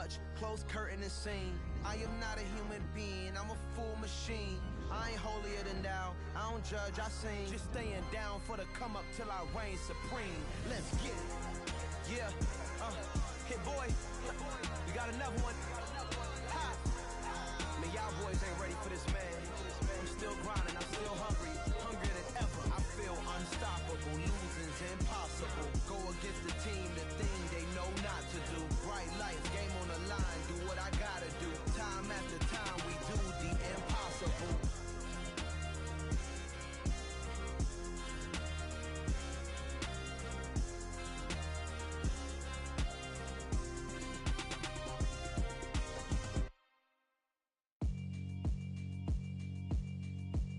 much, close curtain and scene. I am not a human being, I'm a full machine. I ain't holier than thou, I don't judge, I sing. Just staying down for the come up till I reign supreme. Let's get it. Yeah, hit boy, we got another one. Ha! Man, y'all boys ain't ready for this, man. I'm still grinding, I'm still hungry, hungrier than ever. I feel unstoppable, losing's impossible. Go against the team, the thing they know not to do. Bright lights, game on the line, do what I gotta do. Time after time, we do the impossible.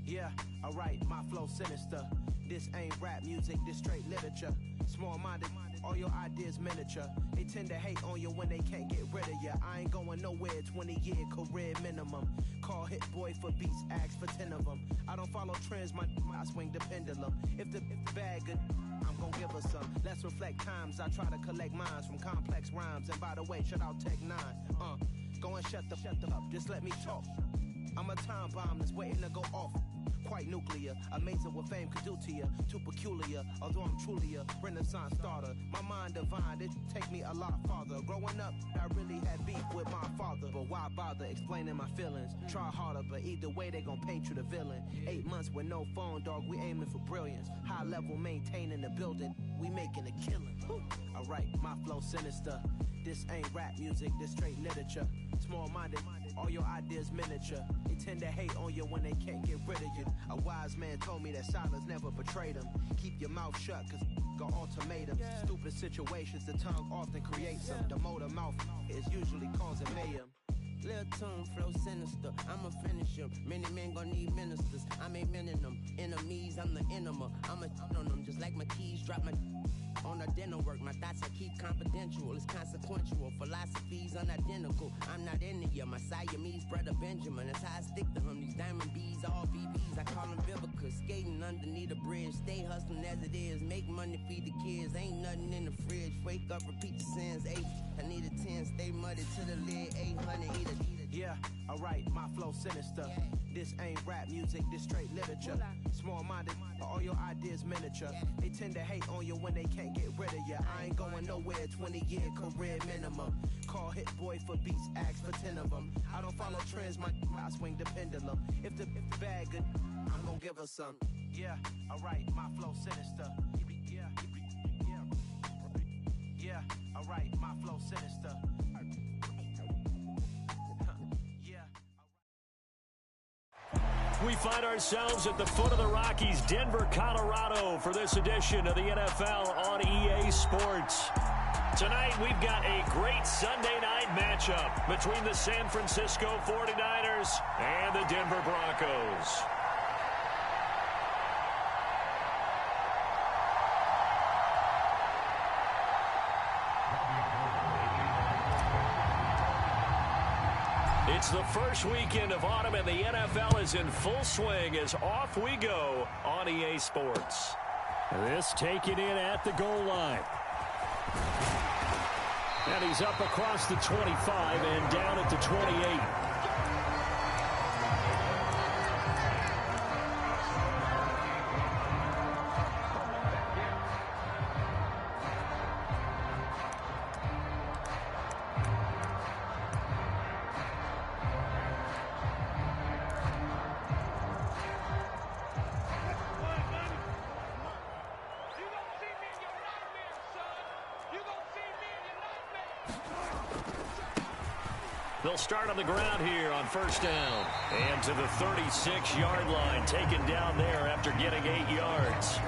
Yeah, alright, my flow sinister. This ain't rap music, this straight literature. Small-minded, all your ideas miniature. They tend to hate on you when they can't get rid of you. I ain't going nowhere, 20-year career minimum. Call hit boy for beats, ask for 10 of them. I don't follow trends, I swing the pendulum. If the bag good, I'm gon' give her some. Let's reflect times, I try to collect minds from complex rhymes. And by the way, shout out Tech 9. Go and shut the up, just let me talk. I'm a time bomb that's waiting to go off. Quite nuclear, amazing what fame could do to you. Too peculiar, although I'm truly a renaissance starter. My mind divine, it take me a lot farther. Growing up, I really had beef with my father. But why bother explaining my feelings? Try harder, but either way they gon' paint you the villain. 8 months with no phone, dog, we aiming for brilliance. High level maintaining the building, we making a killing. Alright, my flow sinister. This ain't rap music, this straight literature. Small-minded, all your ideas miniature. They tend to hate on you when they can't get rid of you. A wise man told me that silence never betrayed him. Keep your mouth shut, cause got ultimatums. Stupid situations, the tongue often creates them. The motor mouth is usually causing mayhem. Lil' tune, flow sinister, I'ma finish him. Many men gon' need ministers, I'm aiming them. Enemies, I'm the enema. I'ma on them, just like my keys, drop my on the dinner work. My thoughts I keep confidential, it's consequential. Philosophies unidentical, I'm not into you. My Siamese brother Benjamin, that's how I stick to him. These diamond bees, all VVs, I call them Vivica. Skating underneath a bridge, stay hustling as it is. Make money, feed the kids, ain't nothing in the fridge. Wake up, repeat the sins, 8. I need a 10, stay muddy to the lid, 800, eat a. Yeah, alright, my flow sinister. This ain't rap music, this straight literature. Small-minded, all your ideas miniature. They tend to hate on you when they can't get rid of you. I ain't going nowhere, 20-year career minimum. Call hit boy for beats, ask for 10 of them. I don't follow trends, I swing the pendulum. If the bag good, I'm gon' give her some. Yeah, alright, my flow sinister. Yeah, alright, my flow sinister. We find ourselves at the foot of the Rockies, Denver, Colorado, for this edition of the NFL on EA Sports. Tonight, we've got a great Sunday night matchup between the San Francisco 49ers and the Denver Broncos. It's the first weekend of autumn, and the NFL is in full swing as off we go on EA Sports. This taken in at the goal line. And he's up across the 25 and down at the 28. They'll start on the ground here on first down. And to the 36-yard line, taken down there after getting 8 yards.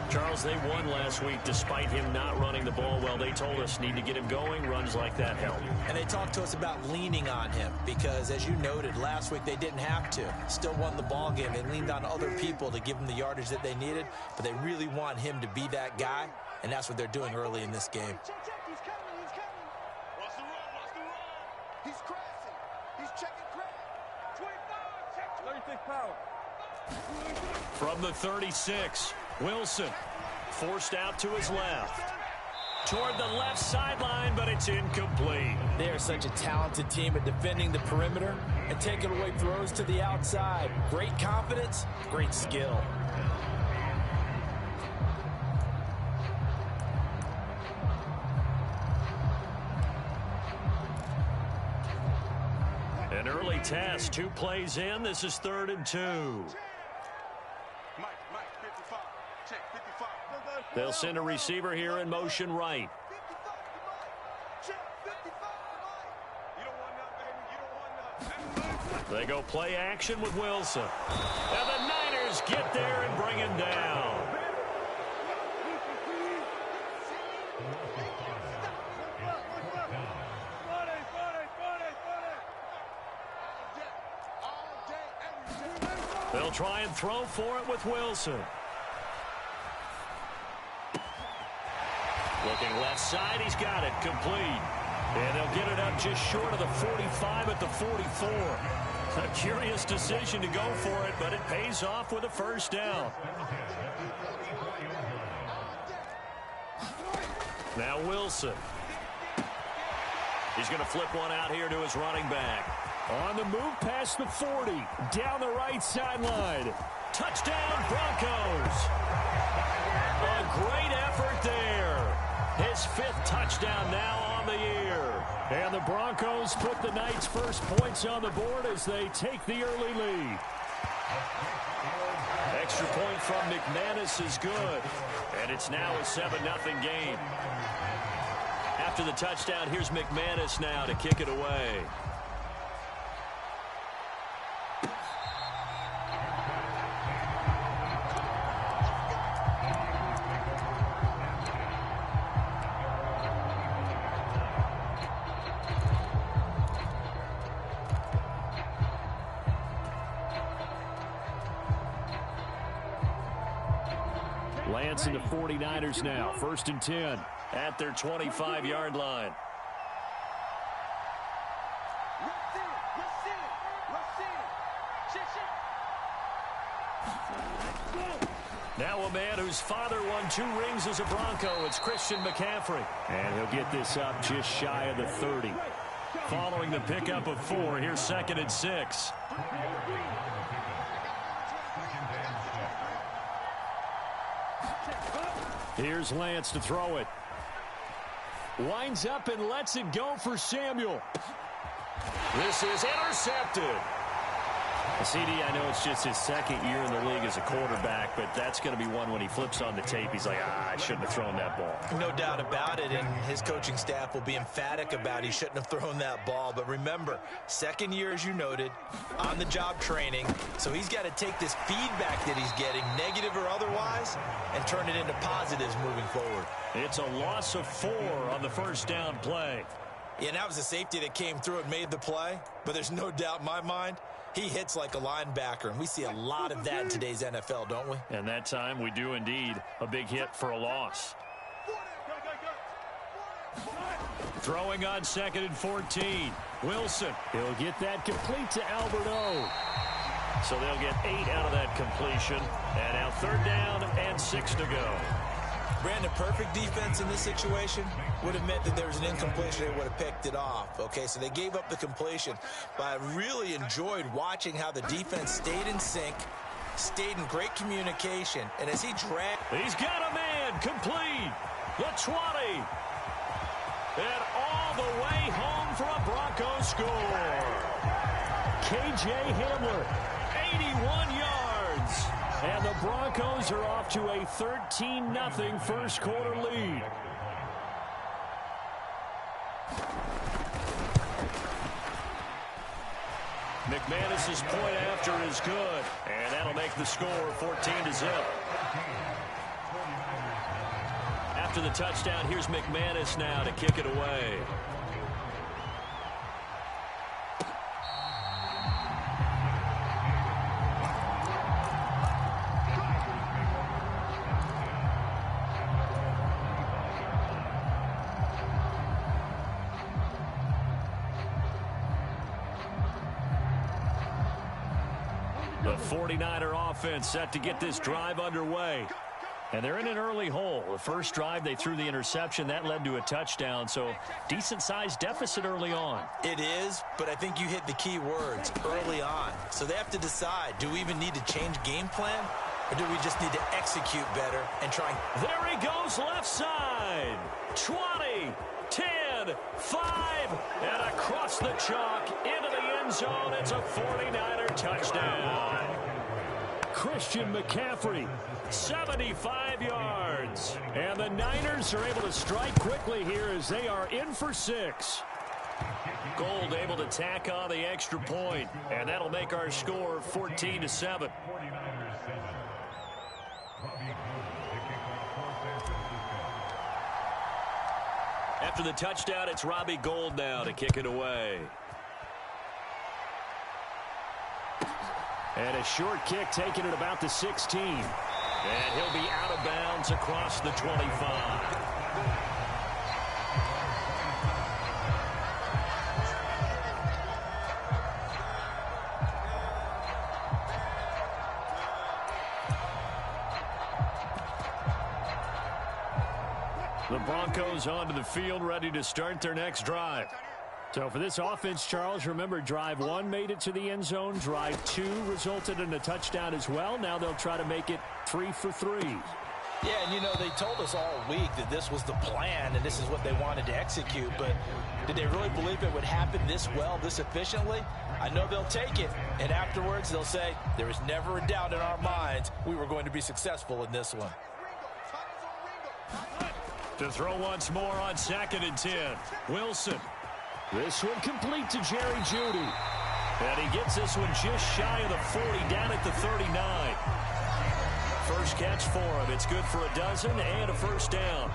Charles, they won last week despite him not running the ball well. They told us need to get him going. Runs like that help. And they talked to us about leaning on him because, as you noted, last week they didn't have to. Still won the ball game. They leaned on other people to give them the yardage that they needed, but they really want him to be that guy, and that's what they're doing early in this game. From the 36, Wilson forced out to his left. toward the left sideline, but it's incomplete. They are such a talented team at defending the perimeter and taking away throws to the outside. Great confidence, great skill. An early test, 2 plays in. This is 3rd and 2. They'll send a receiver here in motion right. They go play action with Wilson. And the Niners get there and bring him down. They'll try and throw for it with Wilson. Looking left side, he's got it, complete. And they'll get it up just short of the 45 at the 44. A curious decision to go for it, but it pays off with a first down. Now Wilson. He's going to flip one out here to his running back. On the move past the 40, down the right sideline. Touchdown, Broncos. A great effort there. His 5th touchdown now on the year. And the Broncos put the Knights' first points on the board as they take the early lead. Extra point from McManus is good. And it's now a 7-0 game. After the touchdown, here's McManus now to kick it away. Lance and the 49ers now. 1st and 10 at their 25-yard line. Now a man whose father won 2 rings as a Bronco. It's Christian McCaffrey. And he'll get this up just shy of the 30. Following the pickup of 4, here's 2nd and 6. Here's Lance to throw it. Winds up and lets it go for Samuel. This is intercepted. CD, I know it's just his 2nd year in the league as a quarterback, but that's going to be one when he flips on the tape. He's like, I shouldn't have thrown that ball. No doubt about it, and his coaching staff will be emphatic about he shouldn't have thrown that ball. But remember, 2nd year, as you noted, on-the-job training, so he's got to take this feedback that he's getting, negative or otherwise, and turn it into positives moving forward. It's a loss of 4 on the first down play. Yeah, and that was a safety that came through and made the play, but there's no doubt in my mind, he hits like a linebacker, and we see a lot of that in today's NFL, don't we? And that time we do indeed. A big hit for a loss. Throwing on 2nd and 14. Wilson. He'll get that complete to Alberto. So they'll get 8 out of that completion. And now 3rd down and 6 to go. Brandon, perfect defense in this situation would have meant that there was an incompletion. They would have picked it off. Okay, so they gave up the completion. But I really enjoyed watching how the defense stayed in sync, stayed in great communication. And as he dragged... He's got a man complete. The 20. And all the way home for a Broncos score. K.J. Hamler, 81 yards. And the Broncos are off to a 13-0 first quarter lead. McManus's point after is good. And that'll make the score 14-0. After the touchdown, here's McManus now to kick it away. The 49er offense set to get this drive underway. And they're in an early hole. The first drive, they threw the interception. That led to a touchdown. So decent-sized deficit early on. It is, but I think you hit the key words, early on. So they have to decide, do we even need to change game plan? Or do we just need to execute better and try and... There he goes, left side. 20, 10, 5, and across the chalk into the end zone. It's a 49er touchdown. Christian McCaffrey, 75 yards. And the Niners are able to strike quickly here as they are in for 6. Gold able to tack on the extra point, and that'll make our score 14-7. After the touchdown, it's Robbie Gould now to kick it away. And a short kick taken at about the 16. And he'll be out of bounds across the 25. The Broncos onto the field, ready to start their next drive. So for this offense, Charles, remember, drive 1 made it to the end zone. Drive 2 resulted in a touchdown as well. Now they'll try to make it 3 for 3. Yeah, and you know, they told us all week that this was the plan and this is what they wanted to execute, but did they really believe it would happen this well, this efficiently? I know they'll take it, and afterwards they'll say, there was never a doubt in our minds we were going to be successful in this one. To throw once more on 2nd and 10. Wilson. This one complete to Jerry Jeudy. And he gets this one just shy of the 40, down at the 39. First catch for him. It's good for a dozen and a first down.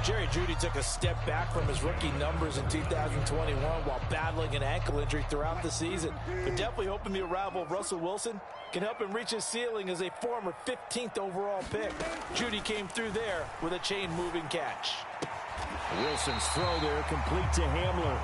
Jerry Jeudy took a step back from his rookie numbers in 2021 while battling an ankle injury throughout the season. But definitely hoping the arrival of Russell Wilson can help him reach his ceiling as a former 15th overall pick. Jeudy came through there with a chain-moving catch. Wilson's throw there complete to Hamler.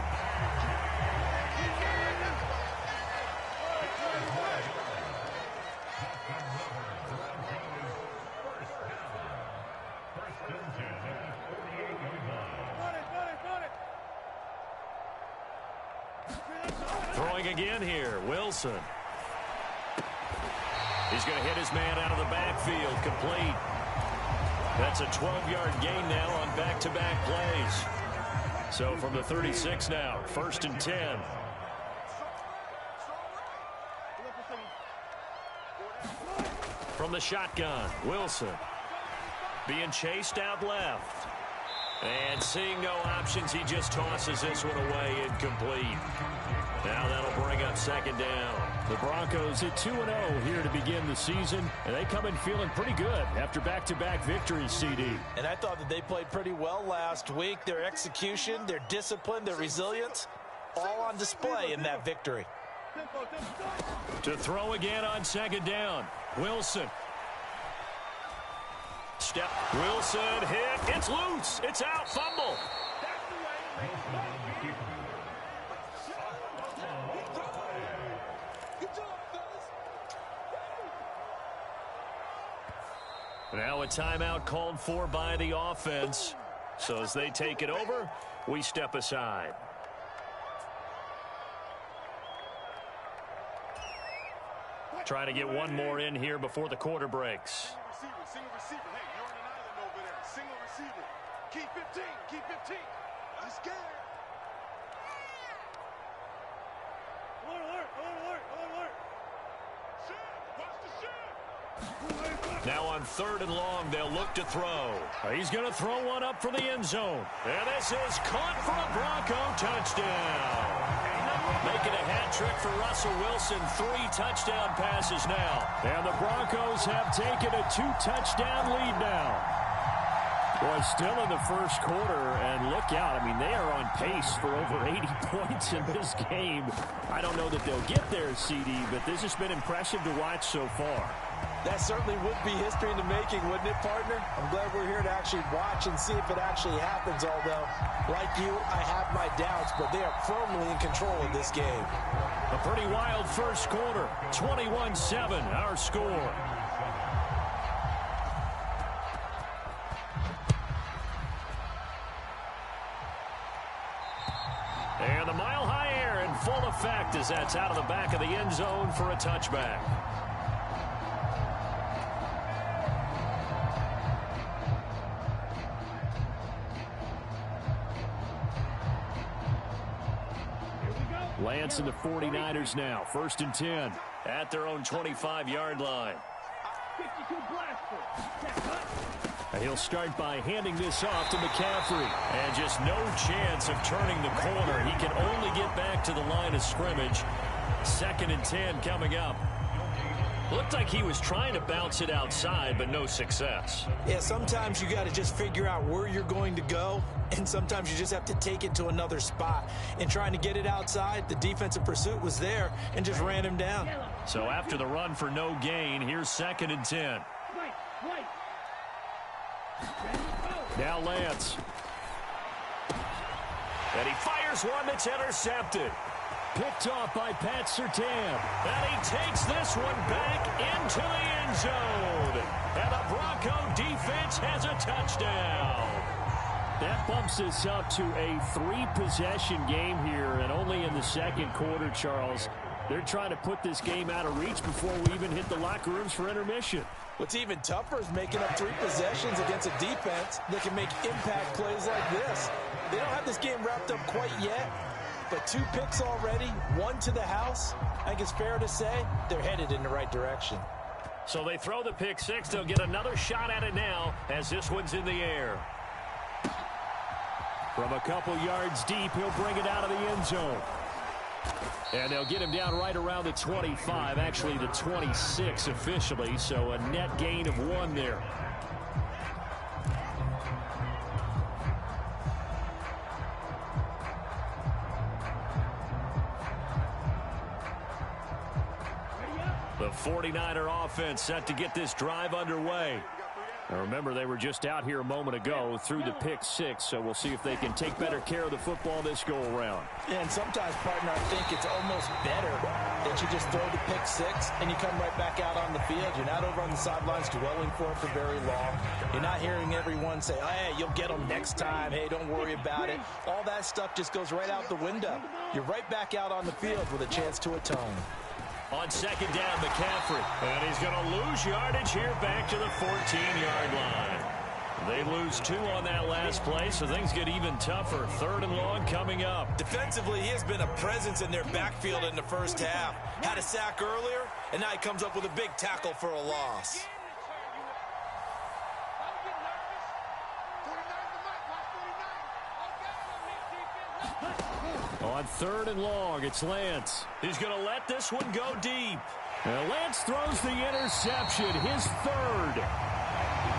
Throwing again here, Wilson. He's going to hit his man out of the backfield, complete. That's a 12-yard gain now on back-to-back plays. So from the 36 now, 1st and 10. From the shotgun, Wilson. Being chased out left. And seeing no options, he just tosses this one away, incomplete. Now that'll bring up 2nd down. The Broncos at 2-0 here to begin the season, and they come in feeling pretty good after back-to-back victories, CD. And I thought that they played pretty well last week. Their execution, their discipline, their resilience, all on display in that victory. To throw again on 2nd down, Wilson. Step, Wilson hit, it's loose, it's out, fumble. Now a timeout called for by the offense. So as they take it over, we step aside. Trying to get one more in here before the quarter breaks. Single receiver. Hey, you're on an island over there. Single receiver. Keep 15. Keep 15. I'm scared. Alert. Watch the shot. Now on 3rd and long, they'll look to throw. He's going to throw one up for the end zone. And this is caught for a Bronco touchdown. Making a hat trick for Russell Wilson. 3 touchdown passes now. And the Broncos have taken a 2-touchdown lead now. Boy, still in the first quarter, and look out. I mean, they are on pace for over 80 points in this game. I don't know that they'll get there, CD, but this has been impressive to watch so far. That certainly would be history in the making, wouldn't it, partner? I'm glad we're here to actually watch and see if it actually happens, although, like you, I have my doubts, but they are firmly in control of this game. A pretty wild first quarter, 21-7, our score. And the mile-high air in full effect as that's out of the back of the end zone for a touchback. Lance and the 49ers now. 1st and 10 at their own 25-yard line. And he'll start by handing this off to McCaffrey. And just no chance of turning the corner. He can only get back to the line of scrimmage. 2nd and 10 coming up. Looked like he was trying to bounce it outside, but no success. Yeah, sometimes you got to just figure out where you're going to go, and sometimes you just have to take it to another spot. In trying to get it outside, the defensive pursuit was there and just ran him down. So after the run for no gain, here's 2nd and 10. Now Lance. And he fires one that's intercepted. Picked off by Pat Surtain. And he takes this one back into the end zone. And the Bronco defense has a touchdown. That bumps us up to a 3-possession game here, and only in the 2nd quarter, Charles. They're trying to put this game out of reach before we even hit the locker rooms for intermission. What's even tougher is making up 3 possessions against a defense that can make impact plays like this. They don't have this game wrapped up quite yet, but 2 picks already, 1 to the house. I think it's fair to say they're headed in the right direction. So they throw the pick 6. They'll get another shot at it now as this one's in the air. From a couple yards deep, he'll bring it out of the end zone. And they'll get him down right around the 25, actually the 26 officially, so a net gain of 1 there. The 49er offense set to get this drive underway. Now remember, they were just out here a moment ago through the pick 6, so we'll see if they can take better care of the football this go-around. Yeah, and sometimes, partner, I think it's almost better that you just throw the pick 6 and you come right back out on the field. You're not over on the sidelines dwelling for it for very long. You're not hearing everyone say, oh, hey, you'll get them next time. Hey, don't worry about it. All that stuff just goes right out the window. You're right back out on the field with a chance to atone. On 2nd down, McCaffrey. And he's going to lose yardage here back to the 14-yard line. They lose 2 on that last play, so things get even tougher. 3rd and long coming up. Defensively, he has been a presence in their backfield in the first half. Had a sack earlier, and now he comes up with a big tackle for a loss. On 3rd and long, it's Lance. He's going to let this one go deep. And Lance throws the interception, his 3rd.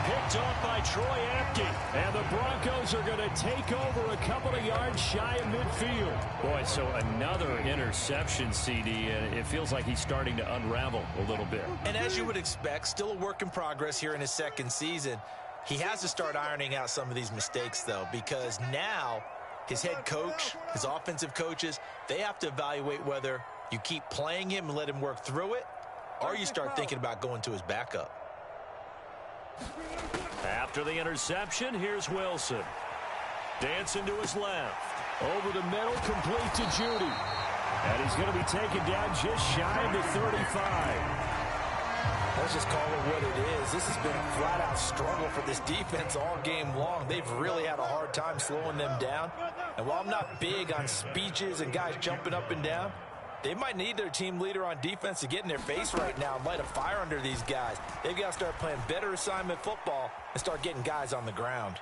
Picked off by Troy Apke. And the Broncos are going to take over a couple of yards shy of midfield. Boy, so another interception, CD, and it feels like he's starting to unravel a little bit. And as you would expect, still a work in progress here in his 2nd season. He has to start ironing out some of these mistakes, though, because now his head coach, his offensive coaches, they have to evaluate whether you keep playing him and let him work through it, or you start thinking about going to his backup. After the interception, here's Wilson. Dancing to his left. Over the middle, complete to Judy. And he's going to be taken down just shy of the 35. Let's just call it what it is. This has been a flat-out struggle for this defense all game long. They've really had a hard time slowing them down. And while I'm not big on speeches and guys jumping up and down, they might need their team leader on defense to get in their face right now and light a fire under these guys. They've got to start playing better assignment football and start getting guys on the ground.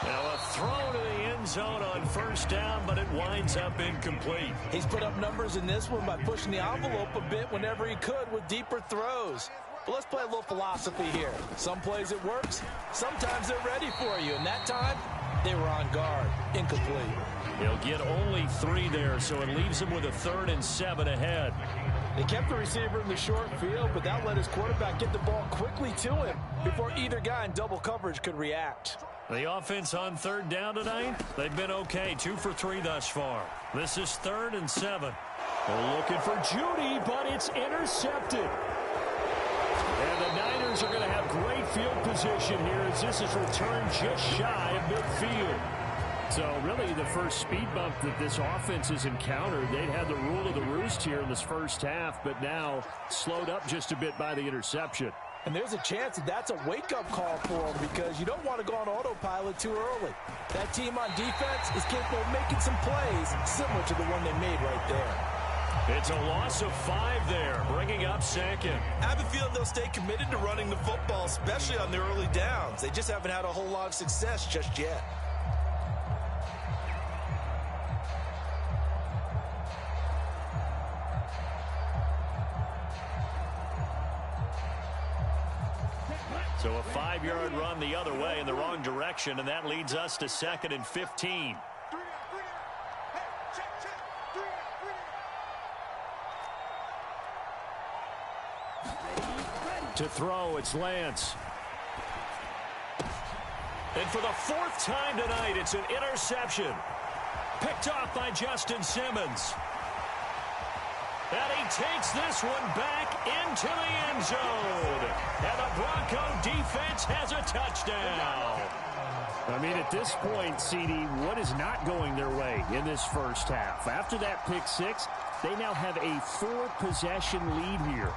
Now a throw to the end zone on 1st down, but it winds up incomplete. He's put up numbers in this one by pushing the envelope a bit whenever he could with deeper throws. But let's play a little philosophy here. Some plays it works, sometimes they're ready for you, and that time they were on guard. Incomplete. He'll get only 3 there, so it leaves him with a 3rd and 7 ahead. They kept the receiver in the short field, but that let his quarterback get the ball quickly to him before either guy in double coverage could react. The offense on 3rd down tonight, they've been okay. 2 for 3 thus far. This is 3rd and 7. They're looking for Judy, but it's intercepted. And the Niners are going to have great field position here as this is returned just shy of midfield. So really the first speed bump that this offense has encountered, they'd had the rule of the roost here in this first half, but now slowed up just a bit by the interception. And there's a chance that that's a wake-up call for them because you don't want to go on autopilot too early. That team on defense is capable of making some plays similar to the one they made right there. It's a loss of 5 there, bringing up second. I have a feeling they'll stay committed to running the football, especially on their early downs. They just haven't had a whole lot of success just yet. So a 5-yard run the other way in the wrong direction, and that leads us to 2nd and 15. To throw, it's Lance. And for the 4th time tonight, it's an interception. Picked off by Justin Simmons. And he takes this one back into the end zone. And the Bronco defense has a touchdown. I mean, at this point, CD, what is not going their way in this first half? After that pick 6, they now have a 4-possession lead here.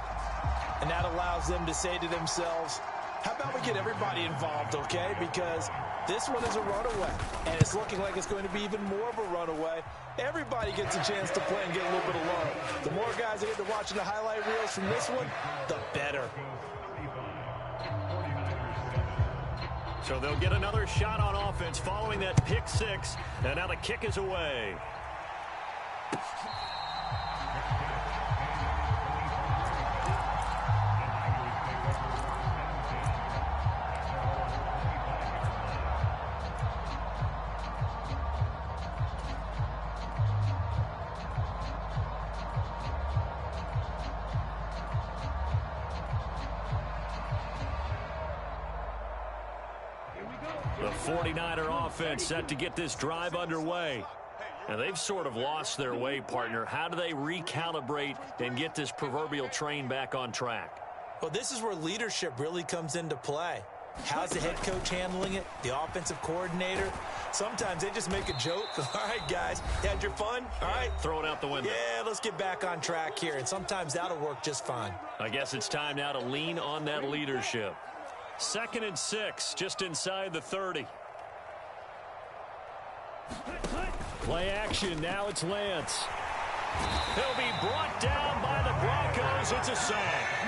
And that allows them to say to themselves, how about we get everybody involved, okay? Because this one is a runaway, and it's looking like it's going to be even more of a runaway. Everybody gets a chance to play and get a little bit of love. The more guys that get to watching the highlight reels from this one, the better. So they'll get another shot on offense following that pick 6, and now the kick is away. The 49er offense set to get this drive underway. And they've sort of lost their way, partner. How do they recalibrate and get this proverbial train back on track? Well, this is where leadership really comes into play. How's the head coach handling it? The offensive coordinator? Sometimes they just make a joke. All right, guys, you had your fun? All right. Throw it out the window. Yeah, let's get back on track here. And sometimes that'll work just fine. I guess it's time now to lean on that leadership. 2nd and 6, just inside the 30. Play action, now it's Lance. He'll be brought down by the Broncos. It's a sack.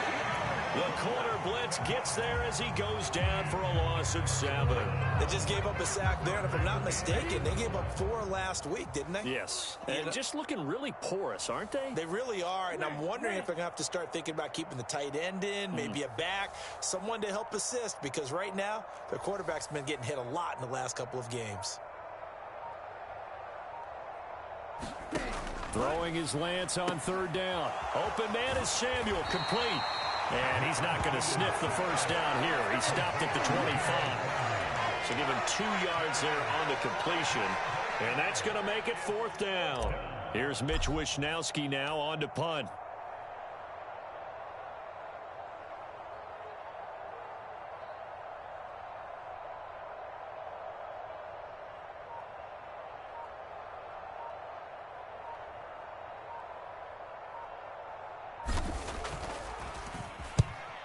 The corner blitz gets there as he goes down for a loss of 7. They just gave up a sack there, and if I'm not mistaken, they gave up 4 last week, didn't they? Yes, and just looking really porous, aren't they? They really are, and I'm wondering if they're going to have to start thinking about keeping the tight end in, maybe a back, someone to help assist, because right now, their quarterback's been getting hit a lot in the last couple of games. Throwing his Lance on 3rd down. Open man is Samuel, complete. And he's not going to sniff the first down here. He stopped at the 25. So give him 2 yards there on the completion. And that's going to make it 4th down. Here's Mitch Wishnowski now on to punt.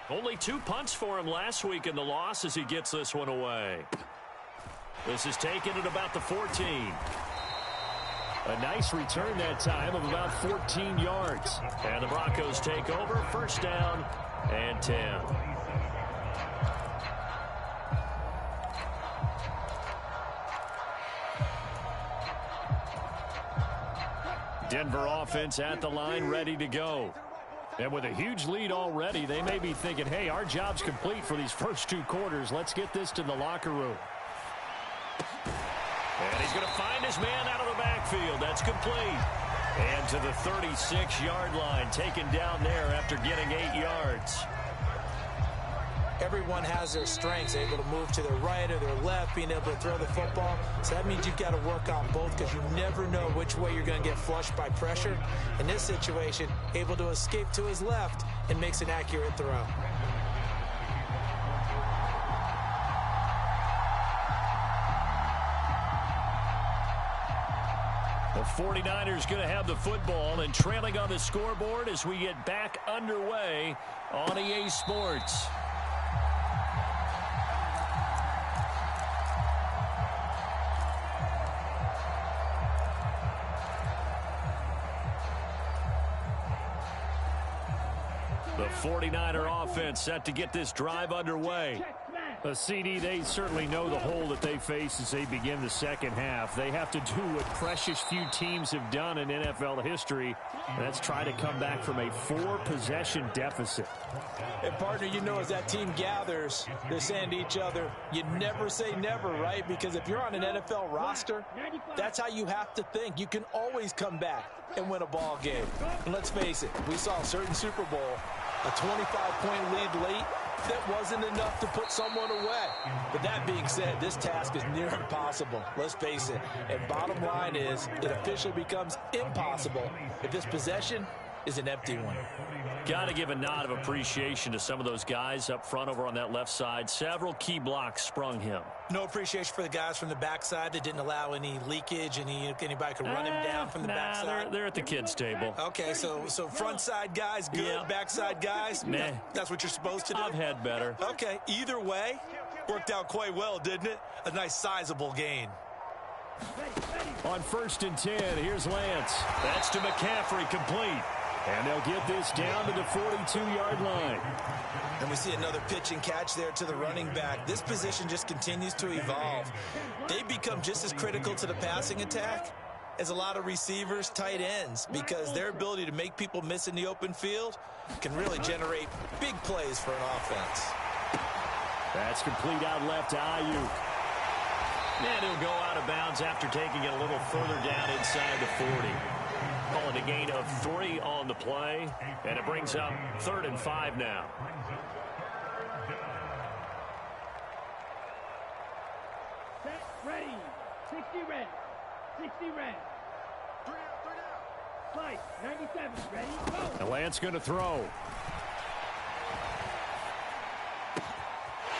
Only 2 punts for him last week in the loss as he gets this one away. This is taken at about the 14. A nice return that time of about 14 yards. And the Broncos take over, 1st down and 10. Denver offense at the line, ready to go. And with a huge lead already, they may be thinking, hey, our job's complete for these first 2 quarters. Let's get this to the locker room. And he's going to find his man out of the backfield. That's complete. And to the 36-yard line, taken down there after getting 8 yards. Everyone has their strengths, able to move to their right or their left, being able to throw the football. So that means you've got to work on both because you never know which way you're going to get flushed by pressure. In this situation, able to escape to his left and makes an accurate throw. The 49ers going to have the football and trailing on the scoreboard as we get back underway on EA Sports. The 49er offense set to get this drive underway. A CD, they certainly know the hole that they face as they begin the second half. They have to do what precious few teams have done in NFL history. That's try to come back from a 4-possession deficit. And, partner, you know, as that team gathers, they're saying to each other, you never say never, right? Because if you're on an NFL roster, that's how you have to think. You can always come back and win a ball game. And let's face it, we saw a certain Super Bowl, a 25-point lead late, that wasn't enough to put someone away. But that being said, this task is near impossible. Let's face it. And bottom line is, it officially becomes impossible if this possession is an empty one. Got to give a nod of appreciation to some of those guys up front over on that left side. Several key blocks sprung him. No appreciation for the guys from the backside that didn't allow any leakage, anybody could run him down from the backside. They're at the kids' table. Okay, so front side guys good, yeah. Backside guys, meh. That's what you're supposed to do? I've had better. Okay, either way, worked out quite well, didn't it? A nice sizable gain. On 1st and 10, here's Lance. That's to McCaffrey, complete. And they'll get this down to the 42-yard line. And we see another pitch and catch there to the running back. This position just continues to evolve. They become just as critical to the passing attack as a lot of receivers, tight ends, because their ability to make people miss in the open field can really generate big plays for an offense. That's complete out left to Ayuk. And he'll go out of bounds after taking it a little further down inside the 40. Calling a gain of 3 on the play, and it brings up 3rd and 5 now. Set, ready. 60 red. 60 red. 3 down. Flight, 97, ready, go. And Lance going to throw.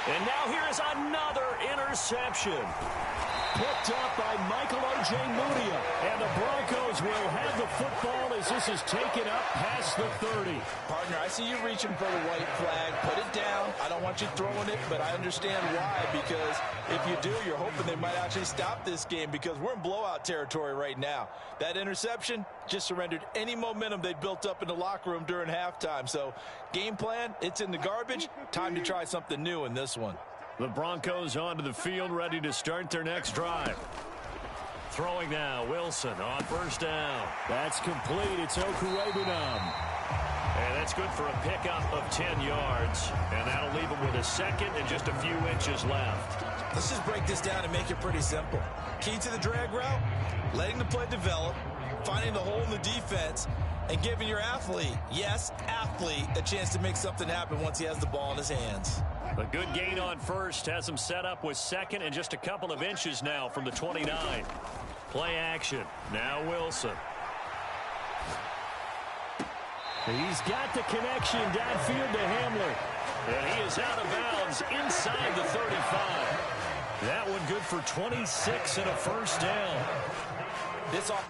And now here is another interception. Picked up by Michael O.J. Mudia. And the Broncos will have the football as this is taken up past the 30. Partner, I see you reaching for the white flag. Put it down. I don't want you throwing it, but I understand why. Because if you do, you're hoping they might actually stop this game because we're in blowout territory right now. That interception just surrendered any momentum they built up in the locker room during halftime. So, game plan, it's in the garbage. Time to try something new in this one. The Broncos onto the field, ready to start their next drive. Throwing now, Wilson on 1st down. That's complete. It's Okuwebunam. And that's good for a pickup of 10 yards. And that'll leave him with a second and just a few inches left. Let's just break this down and make it pretty simple. Key to the drag route, letting the play develop, finding the hole in the defense, and giving your athlete, yes, athlete, a chance to make something happen once he has the ball in his hands. A good gain on 1st has him set up with 2nd and just a couple of inches now from the 29. Play action. Now Wilson. He's got the connection downfield to Hamler. And he is out of bounds inside the 35. That one good for 26 and a 1st down. This off.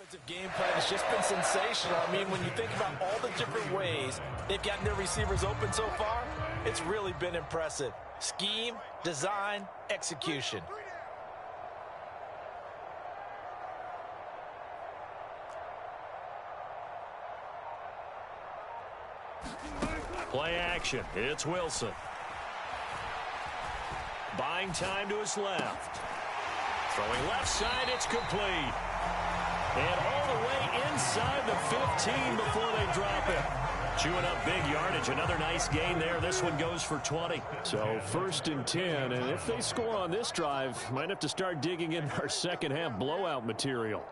Offensive game plan has just been sensational. I mean, when you think about all the different ways they've gotten their receivers open so far, it's really been impressive. Scheme, design, execution. Play action. It's Wilson. Buying time to his left. Throwing left side, it's complete. And all the way inside the 15 before they drop it. Chewing up big yardage. Another nice gain there. This one goes for 20. So 1st and 10. And if they score on this drive, might have to start digging in our second half blowout material.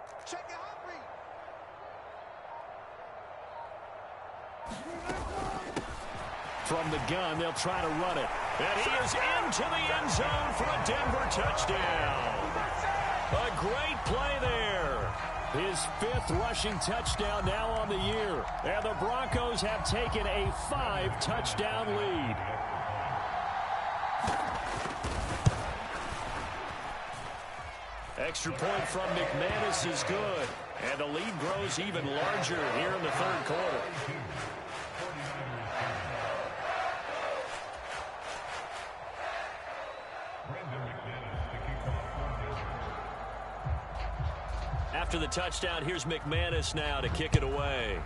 From the gun, they'll try to run it. And he is into the end zone for a Denver touchdown. A great play there. His 5th rushing touchdown now on the year. And the Broncos have taken a 5-touchdown lead. Extra point from McManus is good. And the lead grows even larger here in the 3rd quarter. After the touchdown, here's McManus now to kick it away.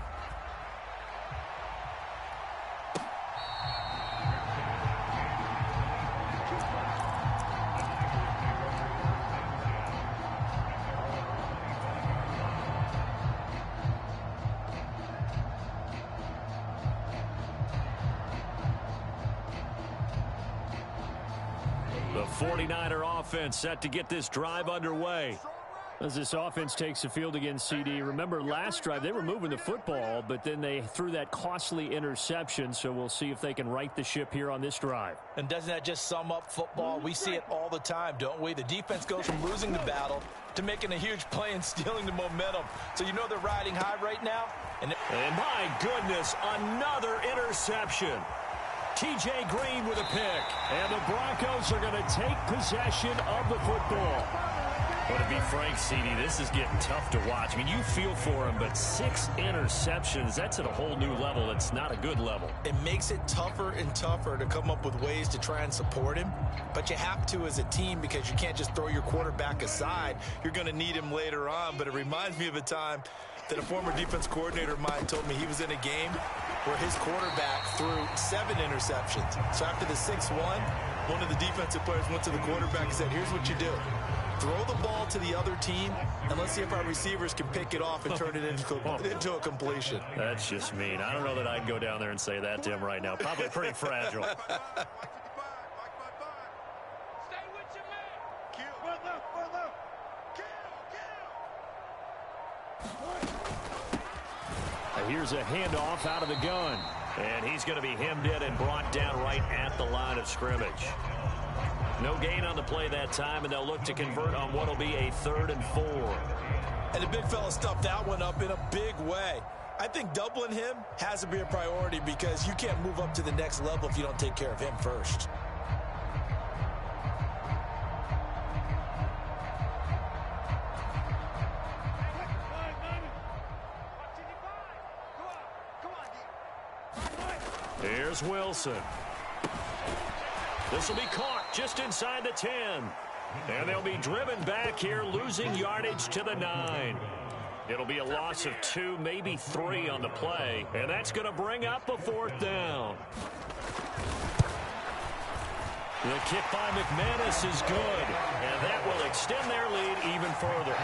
The 49er offense set to get this drive underway. As this offense takes the field against CD, remember last drive they were moving the football, but then they threw that costly interception, so we'll see if they can right the ship here on this drive. And doesn't that just sum up football? We see it all the time, don't we? The defense goes from losing the battle to making a huge play and stealing the momentum. So you know they're riding high right now. And my goodness, another interception. T.J. Green with a pick. And the Broncos are going to take possession of the football. Well, to be frank, CD, this is getting tough to watch. I mean, you feel for him, but 6 interceptions, that's at a whole new level. It's not a good level. It makes it tougher and tougher to come up with ways to try and support him. But you have to as a team because you can't just throw your quarterback aside. You're going to need him later on. But it reminds me of a time that a former defense coordinator of mine told me he was in a game where his quarterback threw 7 interceptions. So after the 6th one of the defensive players went to the quarterback and said, here's what you do. Throw the ball to the other team, and let's see if our receivers can pick it off and turn it into a completion. That's just mean. I don't know that I'd go down there and say that to him right now. Probably pretty fragile. Stay with your man. Kill. Kill. Here's a handoff out of the gun. And he's going to be hemmed in and brought down right at the line of scrimmage. No gain on the play that time, and they'll look to convert on what will be a 3rd and 4. And the big fella stuffed that one up in a big way. I think doubling him has to be a priority because you can't move up to the next level if you don't take care of him first. Here's Wilson. This will be caught just inside the 10. And they'll be driven back here, losing yardage to the 9. It'll be a loss of 2, maybe 3 on the play. And that's going to bring up a 4th down. The kick by McManus is good. And that will extend their lead even further.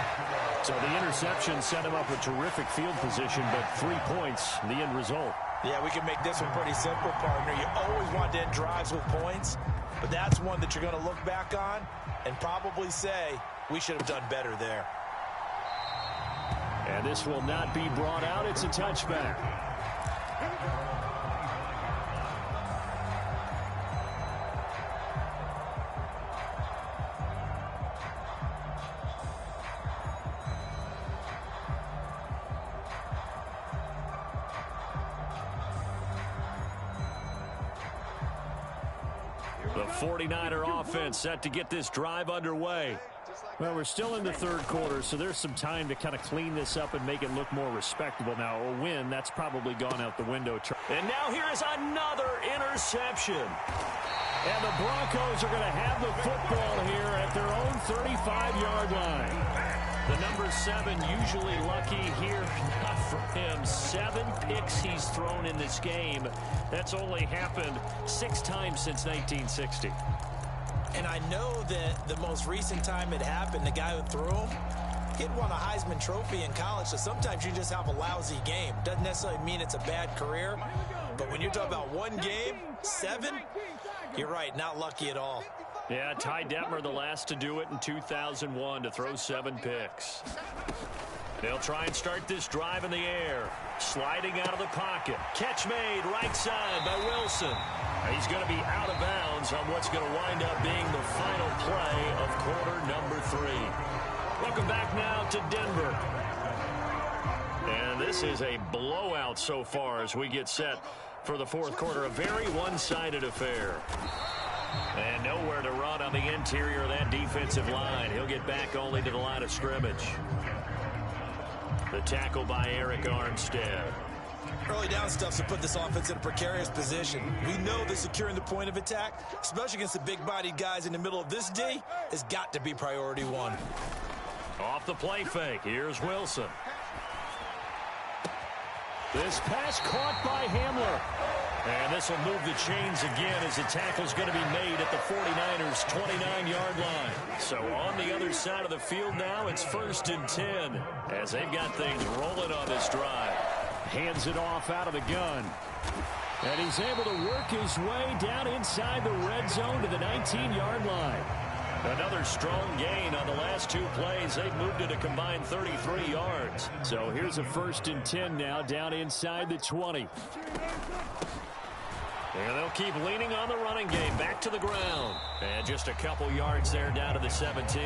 So the interception set him up with terrific field position, but 3 points, the end result. Yeah, we can make this one pretty simple, partner. You always want to end drives with points, but that's one that you're going to look back on and probably say, we should have done better there. And this will not be brought out. It's a touchback. The 49er offense set to get this drive underway. Well, we're still in the third quarter, so there's some time to kind of clean this up and make it look more respectable. Now, a win, that's probably gone out the window. And now here is another interception. And the Broncos are going to have the football here at their own 35-yard line. The number 7 usually lucky here, not for him. 7 picks he's thrown in this game. That's only happened 6 times since 1960. And I know that the most recent time it happened, the guy who threw him, he'd won a Heisman Trophy in college, so sometimes you just have a lousy game. Doesn't necessarily mean it's a bad career, but when you're talking about one game, 7, you're right, not lucky at all. Yeah, Ty Detmer, the last to do it in 2001, to throw 7 picks. They'll try and start this drive in the air. Sliding out of the pocket. Catch made right side by Wilson. He's going to be out of bounds on what's going to wind up being the final play of quarter number 3. Welcome back now to Denver. And this is a blowout so far as we get set for the fourth quarter. A very one-sided affair. And nowhere to run on the interior of that defensive line. He'll get back only to the line of scrimmage. The tackle by Eric Armstead. Early down stuff to put this offense in a precarious position. We know that securing the point of attack, especially against the big-bodied guys in the middle of this D, has got to be priority 1. Off the play fake. Here's Wilson. This pass caught by Hamler. And this will move the chains again as the tackle's going to be made at the 49ers' 29-yard line. So on the other side of the field now, it's 1st and 10 as they've got things rolling on this drive. Hands it off out of the gun. And he's able to work his way down inside the red zone to the 19-yard line. Another strong gain on the last 2 plays. They've moved it a combined 33 yards. So here's a 1st and 10 now down inside the 20. And they'll keep leaning on the running game. Back to the ground. And just a couple yards there down to the 17.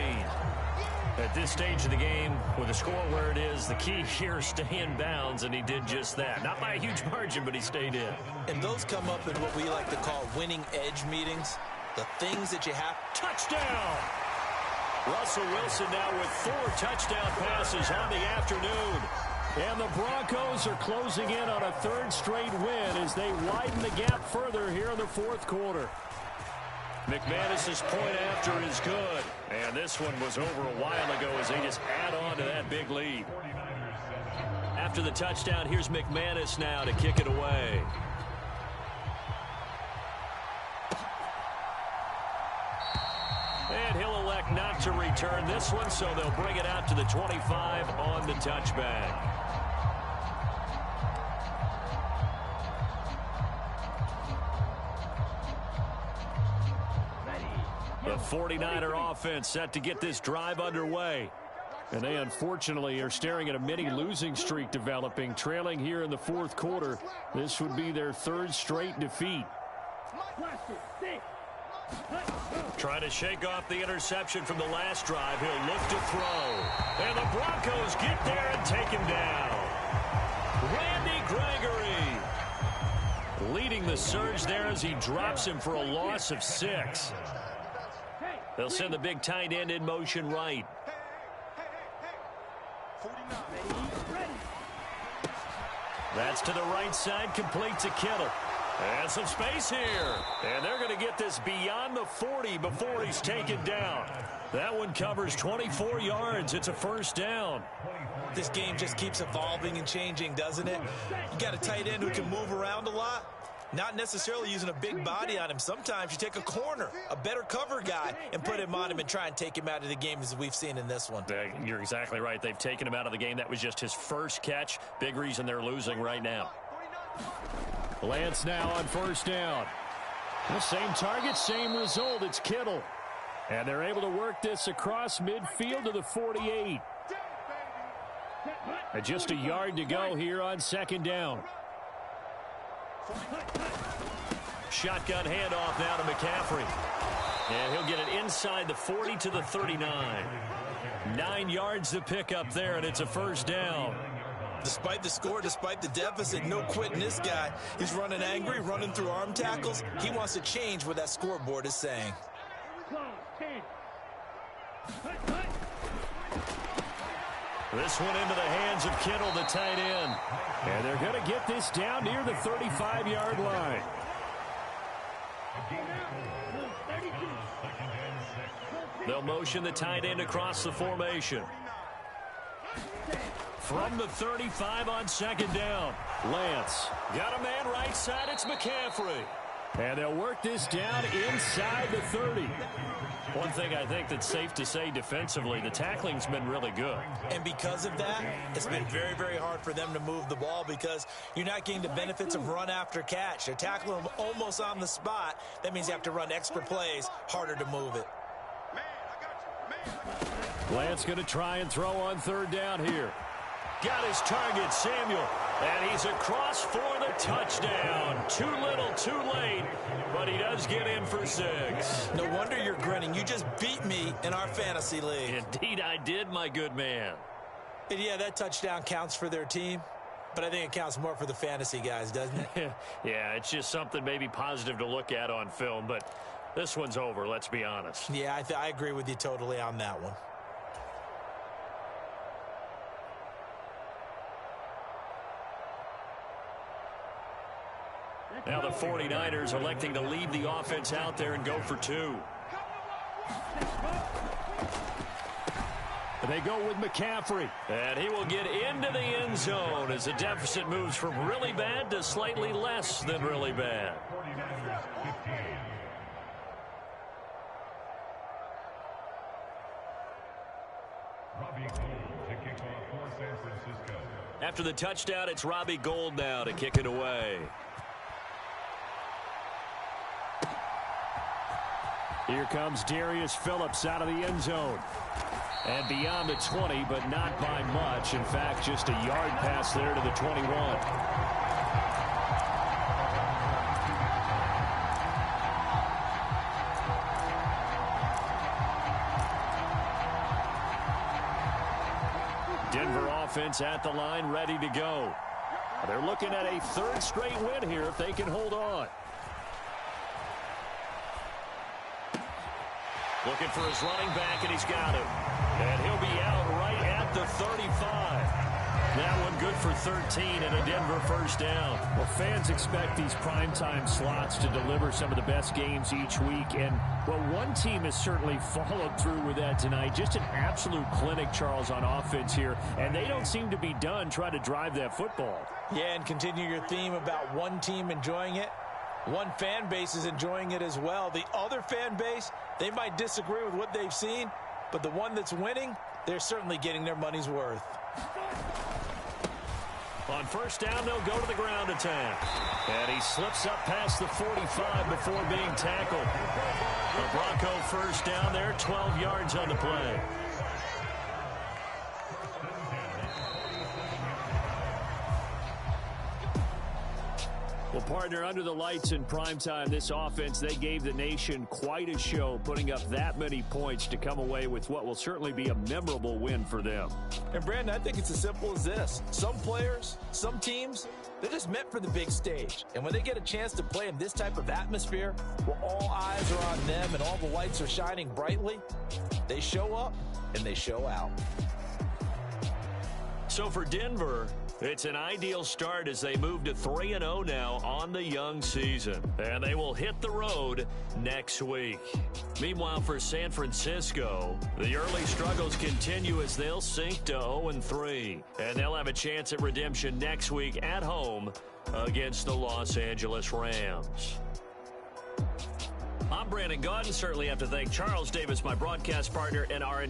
At this stage of the game, with the score where it is, the key here is stay in bounds, and he did just that. Not by a huge margin, but he stayed in. And those come up in what we like to call winning edge meetings. The things that you have. Touchdown! Russell Wilson now with 4 touchdown passes on the afternoon. And the Broncos are closing in on a 3rd straight win as they widen the gap further here in the fourth quarter. McManus's point after is good. And this one was over a while ago as they just add on to that big lead. After the touchdown, here's McManus now to kick it away. And he'll elect not to return this one, so they'll bring it out to the 25 on the touchback. The 49er offense set to get this drive underway. And they unfortunately are staring at a mini losing streak developing, trailing here in the fourth quarter. This would be their 3rd straight defeat. Trying to shake off the interception from the last drive. He'll look to throw. And the Broncos get there and take him down. Randy Gregory leading the surge there as he drops him for a loss of 6. They'll send the big tight end in motion right. That's to the right side, complete to Kittle. And some space here. And they're going to get this beyond the 40 before he's taken down. That one covers 24 yards. It's a 1st down. This game just keeps evolving and changing, doesn't it? You got a tight end who can move around a lot. Not necessarily using a big body on him. Sometimes you take a corner, a better cover guy, and put him on him and try and take him out of the game as we've seen in this one. You're exactly right. They've taken him out of the game. That was just his first catch. Big reason they're losing right now. Lance now on 1st down. The same target, same result. It's Kittle. And they're able to work this across midfield to the 48. And just a yard to go here on 2nd down. Shotgun handoff now to McCaffrey. And he'll get it inside the 40 to the 39. 9 yards to pick up there, and it's a 1st down. Despite the score, despite the deficit, no quitting this guy. He's running angry, running through arm tackles. He wants to change what that scoreboard is saying. This one into the hands of Kittle, the tight end. And they're going to get this down near the 35-yard line. They'll motion the tight end across the formation. From the 35 on second down. Lance got a man right side. It's McCaffrey. And they'll work this down inside the 30. One thing I think that's safe to say defensively, the tackling's been really good. And because of that, it's been very, very hard for them to move the ball because you're not getting the benefits of run after catch. They're tackling them almost on the spot. That means you have to run extra plays, harder to move it. Lance going to try and throw on third down here. Got his target, Samuel, and he's across for the touchdown. Too little, too late, but he does get in for 6. No wonder you're grinning. You just beat me in our fantasy league. Indeed I did, my good man. And yeah, that touchdown counts for their team, but I think it counts more for the fantasy guys, doesn't it? Yeah, it's just something maybe positive to look at on film, but this one's over, let's be honest. Yeah, I agree with you totally on that one. Now the 49ers electing to leave the offense out there and go for 2. They go with McCaffrey. And he will get into the end zone as the deficit moves from really bad to slightly less than really bad. After the touchdown, it's Robbie Gould now to kick it away. Here comes Darius Phillips out of the end zone. And beyond the 20, but not by much. In fact, just a yard pass there to the 21. Denver offense at the line, ready to go. They're looking at a 3rd straight win here if they can hold on. Looking for his running back, and he's got him. And he'll be out right at the 35. That one good for 13 and a Denver first down. Well, fans expect these primetime slots to deliver some of the best games each week. And, well, one team has certainly followed through with that tonight. Just an absolute clinic, Charles, on offense here. And they don't seem to be done trying to drive that football. Yeah, and continue your theme about one team enjoying it. One fan base is enjoying it as well. The other fan base, they might disagree with what they've seen, but the one that's winning, they're certainly getting their money's worth. On first down, they'll go to the ground attack. And he slips up past the 45 before being tackled. The Bronco first down there, 12 yards on the play. Well, partner, under the lights in primetime, this offense, they gave the nation quite a show, putting up that many points to come away with what will certainly be a memorable win for them. And, Brandon, I think it's as simple as this. Some players, some teams, they're just meant for the big stage. And when they get a chance to play in this type of atmosphere, where all eyes are on them and all the lights are shining brightly, they show up and they show out. So for Denver, it's an ideal start as they move to 3-0 now on the young season. And they will hit the road next week. Meanwhile, for San Francisco, the early struggles continue as they'll sink to 0-3. And they'll have a chance at redemption next week at home against the Los Angeles Rams. I'm Brandon Gaudin. Certainly have to thank Charles Davis, my broadcast partner, and our